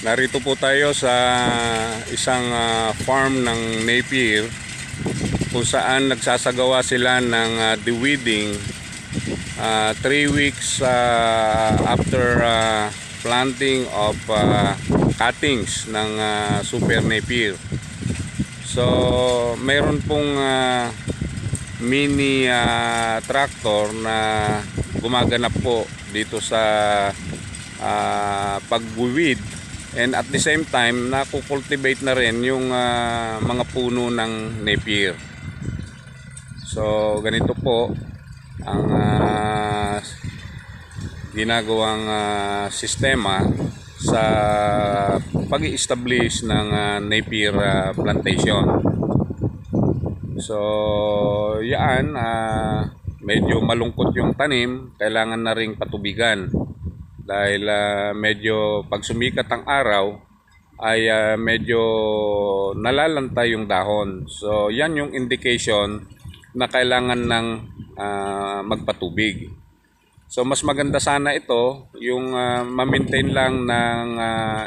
Narito po tayo sa isang farm ng Napier kung saan nagsasagawa sila ng deweeding 3 weeks after planting of cuttings ng Super Napier. So mayroon pong mini tractor na gumaganap po dito sa pag-weed, and at the same time nakukultivate na rin yung mga puno ng Napier. So ganito po ang ginagawang sistema sa pag-i-establish ng Napier plantation. So yan, medyo malungkot yung tanim, kailangan na ring patubigan dahil medyo pag sumikat ang araw ay medyo nalalantay yung dahon. So yan yung indication na kailangan ng magpatubig. So mas maganda sana ito yung ma-maintain lang ng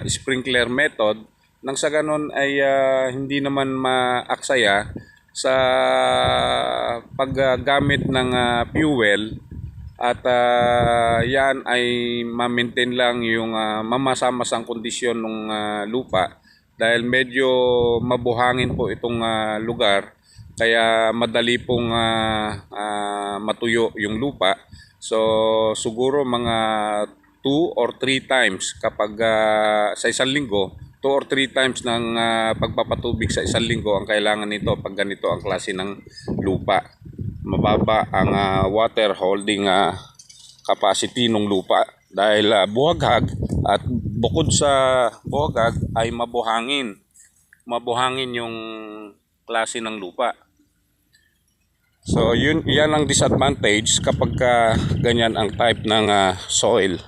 sprinkler method, nang sa ganon ay hindi naman maaksaya sa paggamit ng fuel, at yan ay ma-maintain lang yung mamasa-masang kondisyon ng lupa, dahil medyo mabuhangin po itong lugar, kaya madali pong matuyo yung lupa. So siguro mga 2 or 3 times kapag sa isang linggo, 2 or 3 times ng pagpapatubig sa isang linggo ang kailangan nito pag ganito ang klase ng lupa. Mababa ang water holding capacity ng lupa dahil buhaghag, at bukod sa buhaghag ay mabuhangin yung klase ng lupa. So yan ang disadvantage kapag ganyan ang type ng soil.